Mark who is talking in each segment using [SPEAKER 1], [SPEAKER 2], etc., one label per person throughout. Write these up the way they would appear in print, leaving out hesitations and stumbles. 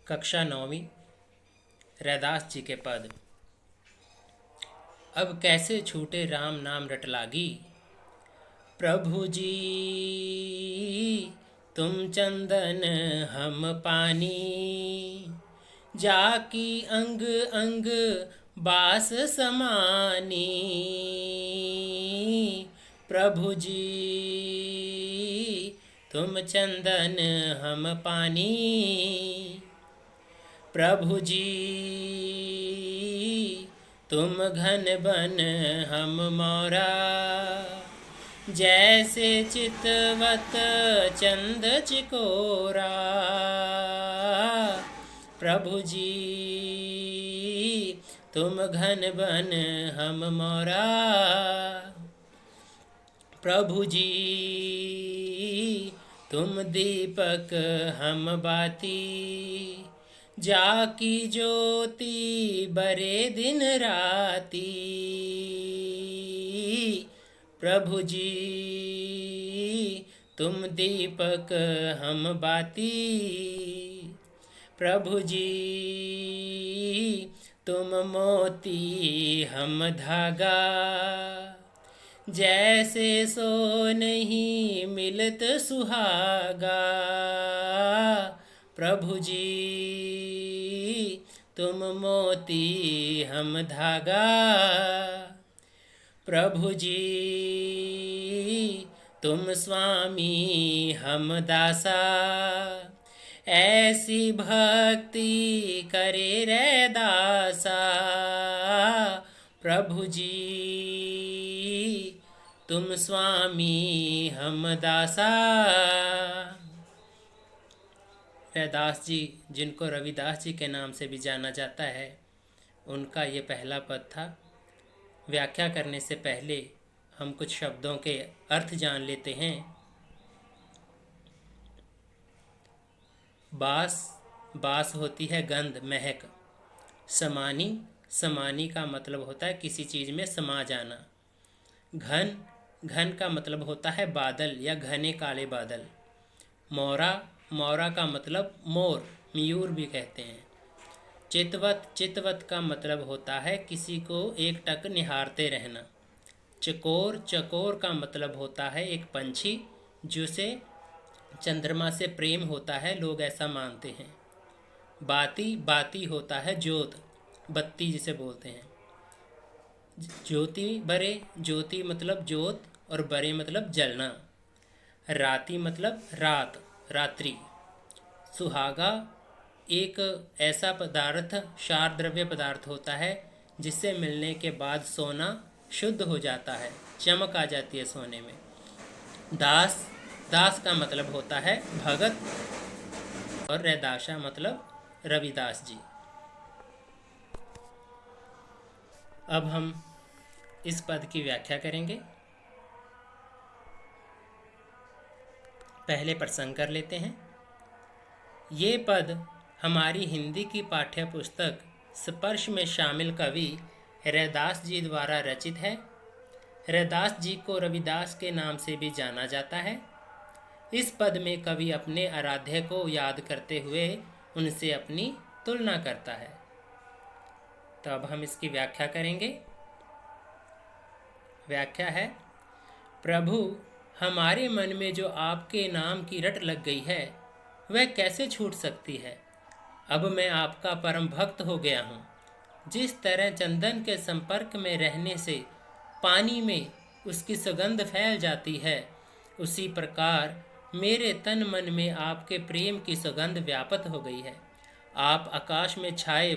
[SPEAKER 1] कक्षा 9वीं। रैदास जी के पद। अब कैसे छूटे राम नाम रट लागी, प्रभु जी तुम चंदन हम पानी, जाकी अंग अंग बास समानी, प्रभु जी तुम चंदन हम पानी, प्रभु जी तुम घन बन हम मोरा, जैसे चितवत चंद चिकोरा, प्रभु जी तुम घन बन हम मोरा, प्रभु जी तुम दीपक हम बाती, जाकी ज्योति बरे दिन राती, प्रभु जी तुम दीपक हम बाती, प्रभु जी तुम मोती हम धागा, जैसे सो नहीं मिलत सुहागा, प्रभु जी तुम मोती हम धागा, प्रभु जी तुम स्वामी हम दासा, ऐसी भक्ति करे रैदासा, प्रभु जी तुम स्वामी हम दासा। रैदास जी, जिनको रविदास जी के नाम से भी जाना जाता है, उनका ये पहला पद था। व्याख्या करने से पहले हम कुछ शब्दों के अर्थ जान लेते हैं। बास, बास होती है गंध, महक। समानी, समानी का मतलब होता है किसी चीज़ में समा जाना। घन, घन का मतलब होता है बादल या घने काले बादल। मोरा, मोरा का मतलब मोर, मयूर भी कहते हैं। चितवत, चितवत का मतलब होता है किसी को एक टक निहारते रहना। चकोर, चकोर का मतलब होता है एक पंछी जिसे चंद्रमा से प्रेम होता है, लोग ऐसा मानते हैं। बाती, बाती होता है ज्योत, बत्ती जिसे बोलते हैं। ज्योति बरे, ज्योति मतलब ज्योत और बरे मतलब जलना। राती मतलब रात, रात्रि। सुहागा एक ऐसा पदार्थ, क्षार द्रव्य पदार्थ होता है जिससे मिलने के बाद सोना शुद्ध हो जाता है, चमक आ जाती है सोने में। दास, दास का मतलब होता है भगत और रैदासा मतलब रविदास जी। अब हम इस पद की व्याख्या करेंगे। पहले प्रसंग कर लेते हैं। ये पद हमारी हिंदी की पाठ्य पुस्तक स्पर्श में शामिल कवि रैदास जी द्वारा रचित है। रैदास जी को रविदास के नाम से भी जाना जाता है। इस पद में कवि अपने आराध्य को याद करते हुए उनसे अपनी तुलना करता है। तो अब हम इसकी व्याख्या करेंगे। व्याख्या है, प्रभु हमारे मन में जो आपके नाम की रट लग गई है वह कैसे छूट सकती है। अब मैं आपका परम भक्त हो गया हूँ। जिस तरह चंदन के संपर्क में रहने से पानी में उसकी सुगंध फैल जाती है, उसी प्रकार मेरे तन मन में आपके प्रेम की सुगंध व्याप्त हो गई है। आप आकाश में छाए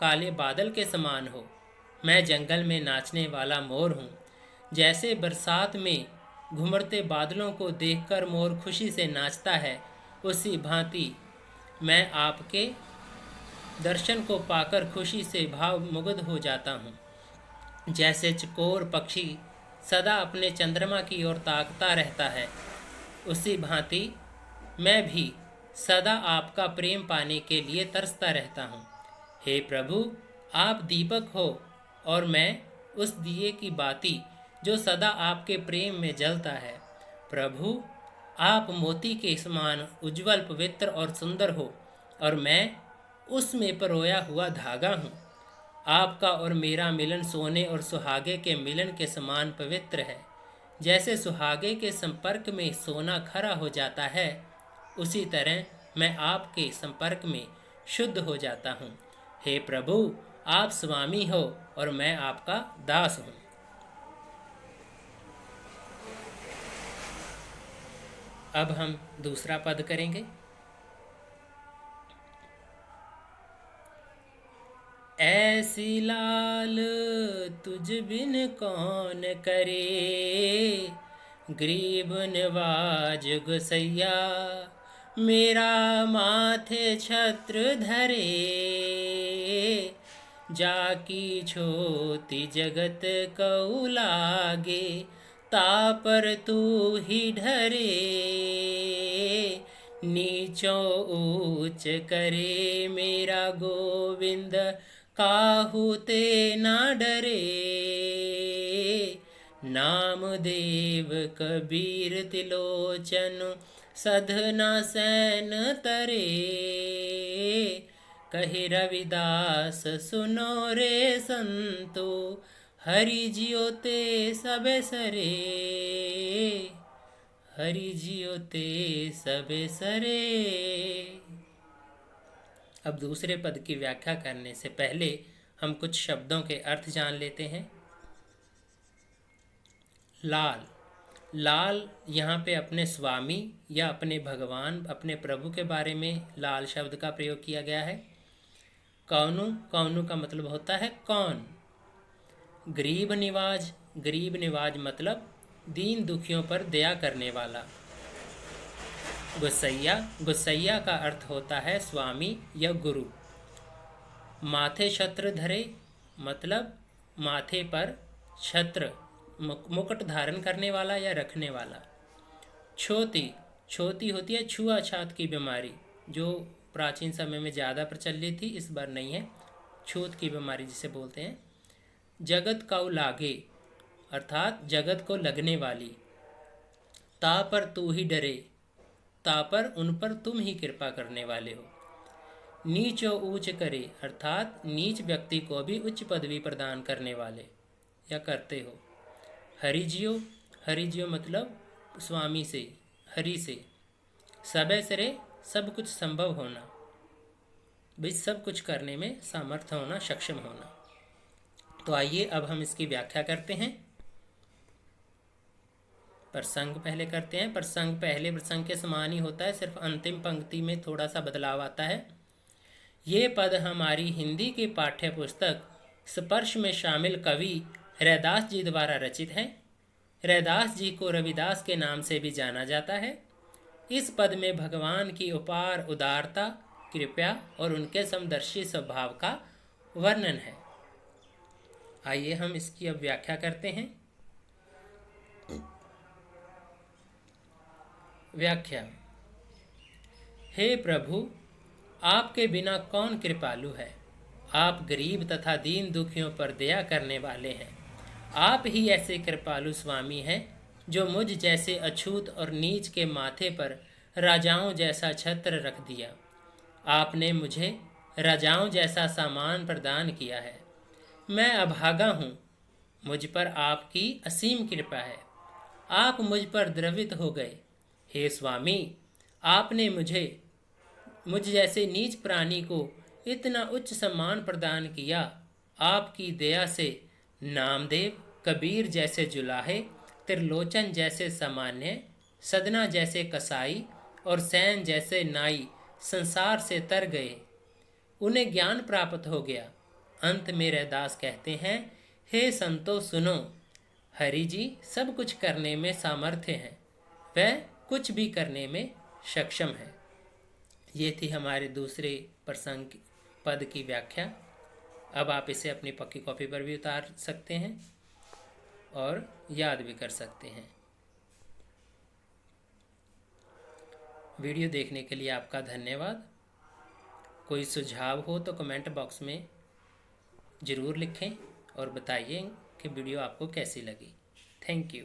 [SPEAKER 1] काले बादल के समान हो, मैं जंगल में नाचने वाला मोर हूँ। जैसे बरसात में घुमड़ते बादलों को देखकर मोर खुशी से नाचता है, उसी भांति मैं आपके दर्शन को पाकर खुशी से भावमुग्ध हो जाता हूँ। जैसे चकोर पक्षी सदा अपने चंद्रमा की ओर ताकता रहता है, उसी भांति मैं भी सदा आपका प्रेम पाने के लिए तरसता रहता हूँ। हे प्रभु, आप दीपक हो और मैं उस दिए की बाती जो सदा आपके प्रेम में जलता है। प्रभु, आप मोती के समान उज्जवल, पवित्र और सुंदर हो और मैं उसमें परोया हुआ धागा हूँ। आपका और मेरा मिलन सोने और सुहागे के मिलन के समान पवित्र है। जैसे सुहागे के संपर्क में सोना खरा हो जाता है, उसी तरह मैं आपके संपर्क में शुद्ध हो जाता हूँ। हे प्रभु, आप स्वामी हो और मैं आपका दास हूँ। अब हम दूसरा पद करेंगे। ऐसी लाल तुझ बिन कौन करे, गरीब निवाज गुसैया मेरा माथे छत्र धरे। जाकी छोटी जगत कऊ लागे, तापर तू ही ढरे। नीचो ऊंच करे मेरा गोविंद, काहू ते ना डरे। नामदेव कबीर तिलोचन, सधना सैन तरे। कहे रविदास सुनो रे संतो, हरि जियो ते सबे सरे। हरि जियो ते सबे सरे। अब दूसरे पद की व्याख्या करने से पहले हम कुछ शब्दों के अर्थ जान लेते हैं। लाल, लाल यहाँ पे अपने स्वामी या अपने भगवान, अपने प्रभु के बारे में लाल शब्द का प्रयोग किया गया है। कौनु, कौनु का मतलब होता है कौन। गरीब निवाज, गरीब निवाज मतलब दीन दुखियों पर दया करने वाला। गुस्सैया, गुस्सैया का अर्थ होता है स्वामी या गुरु। माथे छत्र धरे मतलब माथे पर छत्र, मुकुट धारण करने वाला या रखने वाला। छोटी, छोटी होती है छुआछात की बीमारी, जो प्राचीन समय में ज़्यादा प्रचलित थी, इस बार नहीं है। छूत की बीमारी जिसे बोलते हैं। जगत कऊ लागे अर्थात जगत को लगने वाली। ता पर तू ही डरे, ता पर उन पर तुम ही कृपा करने वाले हो। नीचो ऊंच करे अर्थात नीच व्यक्ति को भी उच्च पदवी प्रदान करने वाले या करते हो। हरिजियो, हरिजियो मतलब स्वामी से, हरि से। सबे सरे सब कुछ संभव होना, भाई सब कुछ करने में सामर्थ्य होना, सक्षम होना। तो आइए अब हम इसकी व्याख्या करते हैं। प्रसंग पहले करते हैं। प्रसंग पहले प्रसंग के समान ही होता है, सिर्फ अंतिम पंक्ति में थोड़ा सा बदलाव आता है। ये पद हमारी हिंदी की पाठ्य पुस्तक स्पर्श में शामिल कवि रैदास जी द्वारा रचित है। रैदास जी को रविदास के नाम से भी जाना जाता है। इस पद में भगवान की अपार उदारता, कृपा और उनके समदर्शी स्वभाव का वर्णन है। आइए हम इसकी अब व्याख्या करते हैं। व्याख्या। हे प्रभु, आपके बिना कौन कृपालु है। आप गरीब तथा दीन दुखियों पर दया करने वाले हैं। आप ही ऐसे कृपालु स्वामी हैं जो मुझ जैसे अछूत और नीच के माथे पर राजाओं जैसा छत्र रख दिया। आपने मुझे राजाओं जैसा सामान प्रदान किया है। मैं अभागा हूँ, मुझ पर आपकी असीम कृपा है। आप मुझ पर द्रवित हो गए। हे स्वामी, आपने मुझ जैसे नीच प्राणी को इतना उच्च सम्मान प्रदान किया। आपकी दया से नामदेव, कबीर जैसे जुलाहे, त्रिलोचन जैसे सामान्य, सदना जैसे कसाई और सैन जैसे नाई संसार से तर गए। उन्हें ज्ञान प्राप्त हो गया। अंत में रैदास कहते हैं, हे संतो सुनो, हरि जी सब कुछ करने में सामर्थ्य हैं, वह कुछ भी करने में सक्षम है। ये थी हमारे दूसरे प्रसंग पद की व्याख्या। अब आप इसे अपनी पक्की कॉपी पर भी उतार सकते हैं और याद भी कर सकते हैं। वीडियो देखने के लिए आपका धन्यवाद। कोई सुझाव हो तो कमेंट बॉक्स में ज़रूर लिखें और बताइए कि वीडियो आपको कैसी लगी। Thank you.